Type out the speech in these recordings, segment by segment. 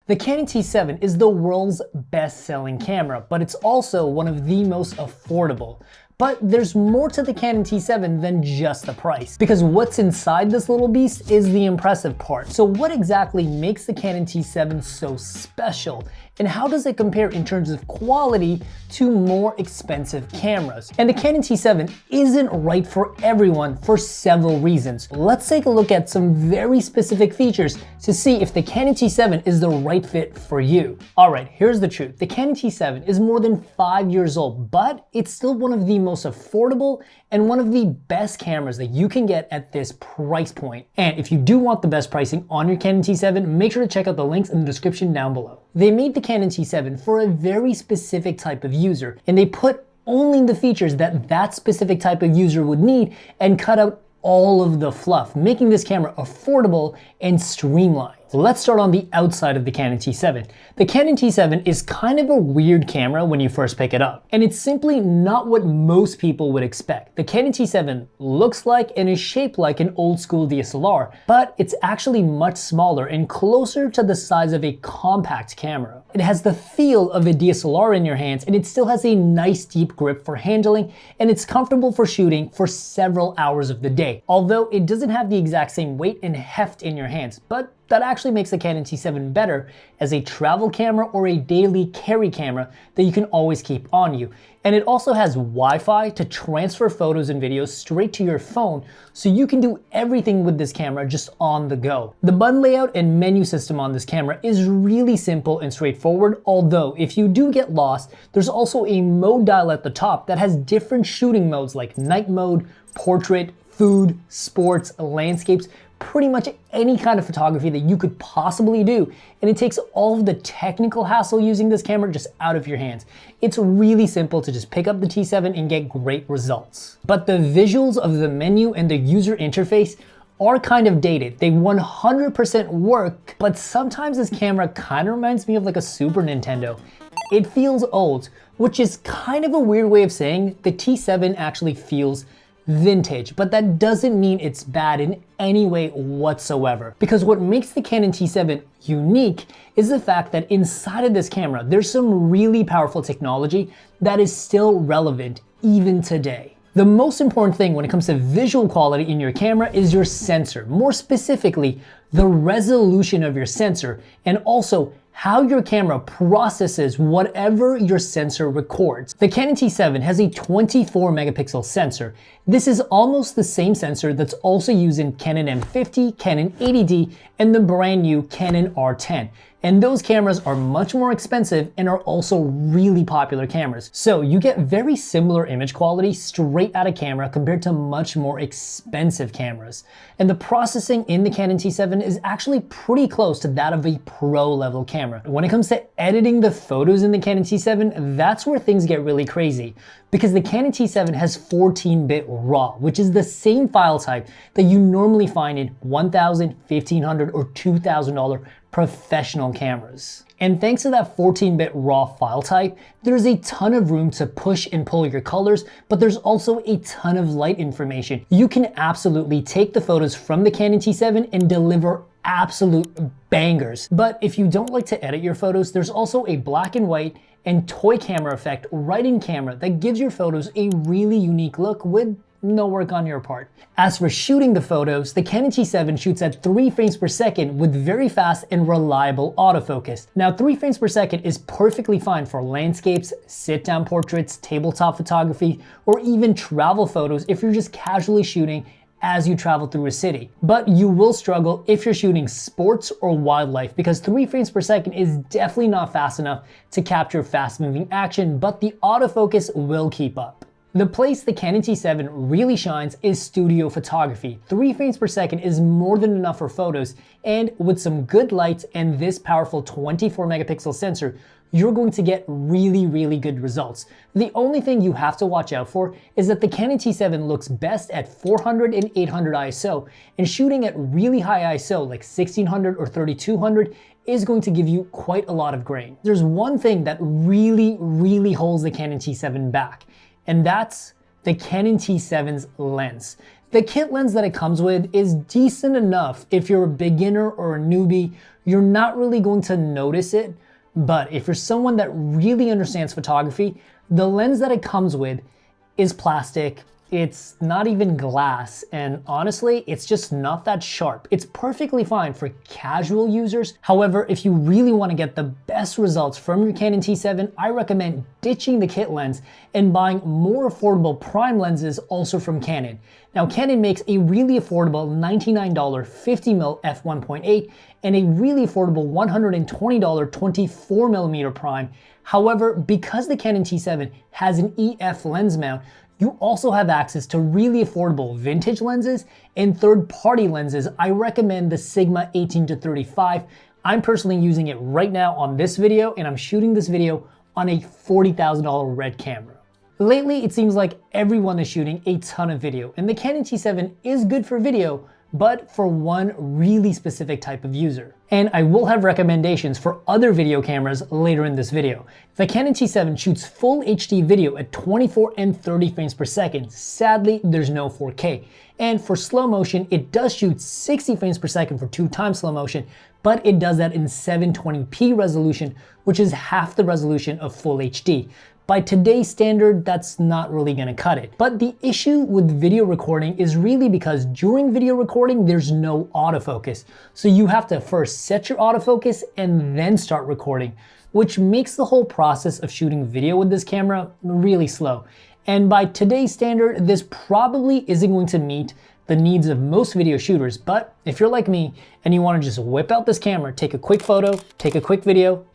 The Canon T7 is the world's best-selling camera, but it's also one of the most affordable. But there's more to the Canon T7 than just the price, because what's inside this little beast is the impressive part. So what exactly makes the Canon T7 so special? And how does it compare in terms of quality to more expensive cameras? And the Canon T7 isn't right for everyone for several reasons. Let's take a look at some very specific features to see if the Canon T7 is the right fit for you. Alright, here's the truth. The Canon T7 is more than 5 years old, but it's still one of the most affordable and one of the best cameras that you can get at this price point. And if you do want the best pricing on your Canon T7, make sure to check out the links in the description down below. They made the Canon T7 for a very specific type of user, and they put only the features that that specific type of user would need and cut out all of the fluff, making this camera affordable and streamlined. Let's start on the outside of the Canon T7. The Canon T7 is kind of a weird camera when you first pick it up, and it's simply not what most people would expect. The Canon T7 looks like and is shaped like an old school DSLR, but it's actually much smaller and closer to the size of a compact camera. It has the feel of a DSLR in your hands, and it still has a nice deep grip for handling, and it's comfortable for shooting for several hours of the day, although it doesn't have the exact same weight and heft in your hands, but that actually makes the Canon T7 better as a travel camera or a daily carry camera that you can always keep on you. And it also has Wi-Fi to transfer photos and videos straight to your phone, so you can do everything with this camera just on the go. The button layout and menu system on this camera is really simple and straightforward, although if you do get lost, there's also a mode dial at the top that has different shooting modes like night mode, portrait, food, sports, landscapes, pretty much any kind of photography that you could possibly do, and it takes all of the technical hassle using this camera just out of your hands. It's really simple to just pick up the T7 and get great results. But the visuals of the menu and the user interface are kind of dated. They 100% work, but sometimes this camera kind of reminds me of like a Super Nintendo. It feels old, which is kind of a weird way of saying the T7 actually feels vintage, but that doesn't mean it's bad in any way whatsoever. Because what makes the Canon T7 unique is the fact that inside of this camera, there's some really powerful technology that is still relevant even today. The most important thing when it comes to visual quality in your camera is your sensor, more specifically, the resolution of your sensor, and also how your camera processes whatever your sensor records. The Canon T7 has a 24 megapixel sensor. This is almost the same sensor that's also used in Canon M50, Canon 80D, and the brand new Canon R10. And those cameras are much more expensive and are also really popular cameras. So you get very similar image quality straight out of camera compared to much more expensive cameras. And the processing in the Canon T7 is actually pretty close to that of a pro level camera. When it comes to editing the photos in the Canon T7, that's where things get really crazy, because the Canon T7 has 14-bit RAW, which is the same file type that you normally find in $1,000, $1,500, or $2,000 professional cameras. And thanks to that 14-bit RAW file type, there's a ton of room to push and pull your colors, but there's also a ton of light information. You can absolutely take the photos from the Canon T7 and deliver absolute bangers. But if you don't like to edit your photos, there's also a black and white and toy camera effect right in camera that gives your photos a really unique look with no work on your part. As for shooting the photos, the Canon T7 shoots at 3 frames per second with very fast and reliable autofocus. Now 3 frames per second is perfectly fine for landscapes, sit-down portraits, tabletop photography, or even travel photos if you're just casually shooting as you travel through a city. But you will struggle if you're shooting sports or wildlife, because 3 frames per second is definitely not fast enough to capture fast-moving action, but the autofocus will keep up. The place the Canon T7 really shines is studio photography. 3 frames per second is more than enough for photos, and with some good lights and this powerful 24 megapixel sensor, you're going to get really good results. The only thing you have to watch out for is that the Canon T7 looks best at 400 and 800 ISO, and shooting at really high ISO like 1600 or 3200 is going to give you quite a lot of grain. There's one thing that really holds the Canon T7 back, and that's the Canon T7's lens. The kit lens that it comes with is decent enough. If you're a beginner or a newbie, you're not really going to notice it. But if you're someone that really understands photography, the lens that it comes with is plastic. It's not even glass, and honestly, it's just not that sharp. It's perfectly fine for casual users. However, if you really want to get the best results from your Canon T7, I recommend ditching the kit lens and buying more affordable prime lenses also from Canon. Now, Canon makes a really affordable $99 50mm f1.8 and a really affordable $120 24mm prime. However, because the Canon T7 has an EF lens mount, you also have access to really affordable vintage lenses and third-party lenses. I recommend the Sigma 18-35. I'm personally using it right now on this video, and I'm shooting this video on a $40,000 red camera. Lately, it seems like everyone is shooting a ton of video, and the Canon T7 is good for video, but for one really specific type of user. And I will have recommendations for other video cameras later in this video. The Canon T7 shoots full HD video at 24 and 30 frames per second. Sadly, there's no 4K. And for slow motion, it does shoot 60 frames per second for 2x slow motion, but it does that in 720p resolution, which is half the resolution of full HD. By today's standard, that's not really gonna cut it. But the issue with video recording is really because during video recording, there's no autofocus. So you have to first set your autofocus and then start recording, which makes the whole process of shooting video with this camera really slow. And by today's standard, this probably isn't going to meet the needs of most video shooters, but if you're like me and you wanna just whip out this camera, take a quick photo, take a quick video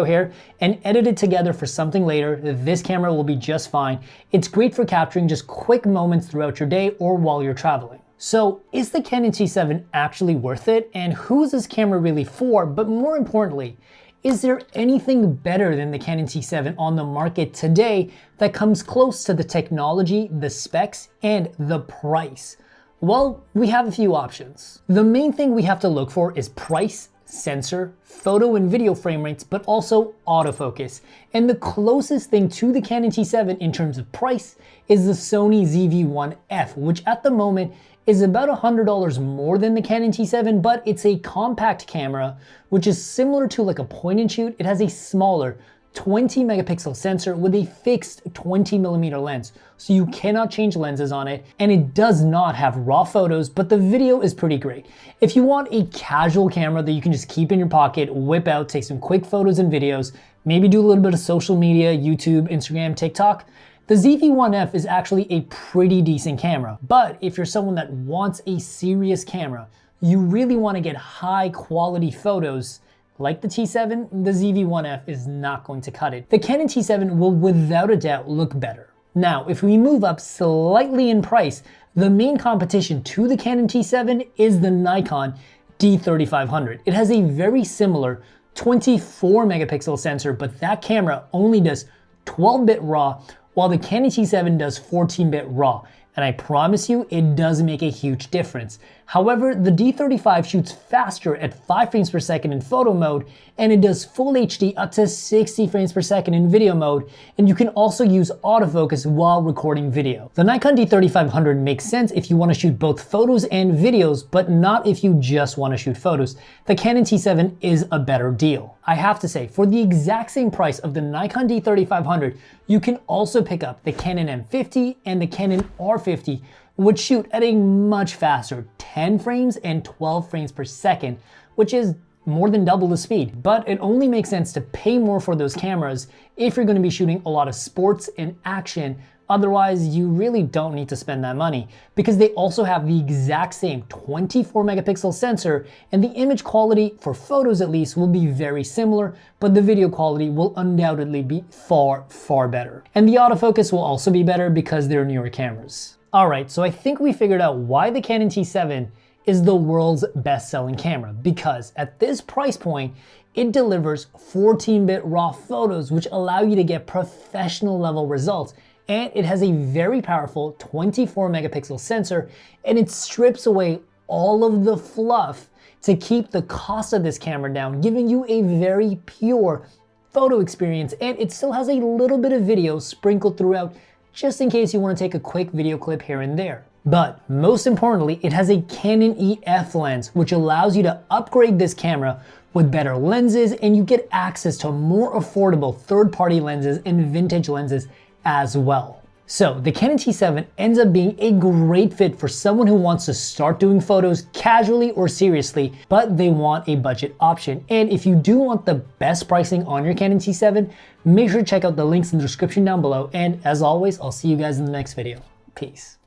here, and edit it together for something later, this camera will be just fine. It's great for capturing just quick moments throughout your day or while you're traveling. So is the Canon T7 actually worth it? And who is this camera really for? But more importantly, is there anything better than the Canon T7 on the market today that comes close to the technology, the specs, and the price? Well, we have a few options. The main thing we have to look for is price, sensor, photo and video frame rates, but also autofocus. And the closest thing to the Canon T7 in terms of price is the Sony ZV-1F, which at the moment is about $100 more than the Canon T7, but it's a compact camera, which is similar to like a point and shoot. It has a smaller 20 megapixel sensor with a fixed 20mm lens, so you cannot change lenses on it, and it does not have raw photos, but the video is pretty great. If you want a casual camera that you can just keep in your pocket, whip out, take some quick photos and videos, maybe do a little bit of social media, YouTube, Instagram, TikTok, the ZV-1F is actually a pretty decent camera. But if you're someone that wants a serious camera, you really want to get high quality photos, like the T7, the ZV-1F is not going to cut it. The Canon T7 will without a doubt look better. Now, if we move up slightly in price, the main competition to the Canon T7 is the Nikon D3500. It has a very similar 24 megapixel sensor, but that camera only does 12-bit RAW, while the Canon T7 does 14-bit RAW. And I promise you, it does make a huge difference. However, the D35 shoots faster at 5 frames per second in photo mode, and it does full HD up to 60 frames per second in video mode, and you can also use autofocus while recording video. The Nikon D3500 makes sense if you want to shoot both photos and videos, but not if you just want to shoot photos. The Canon T7 is a better deal. I have to say, for the exact same price of the Nikon D3500, you can also pick up the Canon M50 and the Canon R50, which shoot at a much faster 10 frames and 12 frames per second, which is more than double the speed. But it only makes sense to pay more for those cameras if you're going to be shooting a lot of sports and action. Otherwise, you really don't need to spend that money, because they also have the exact same 24 megapixel sensor, and the image quality, for photos at least, will be very similar, but the video quality will undoubtedly be far, far better. And the autofocus will also be better because they're newer cameras. Alright, so I think we figured out why the Canon T7 is the world's best-selling camera, because at this price point, it delivers 14-bit RAW photos, which allow you to get professional level results. And it has a very powerful 24 megapixel sensor, and it strips away all of the fluff to keep the cost of this camera down, giving you a very pure photo experience. And it still has a little bit of video sprinkled throughout, just in case you want to take a quick video clip here and there. But most importantly, it has a Canon EF lens, which allows you to upgrade this camera with better lenses, and you get access to more affordable third-party lenses and vintage lenses as well. So the Canon T7 ends up being a great fit for someone who wants to start doing photos casually or seriously, but they want a budget option. And if you do want the best pricing on your Canon T7, make sure to check out the links in the description down below. And as always, I'll see you guys in the next video. Peace.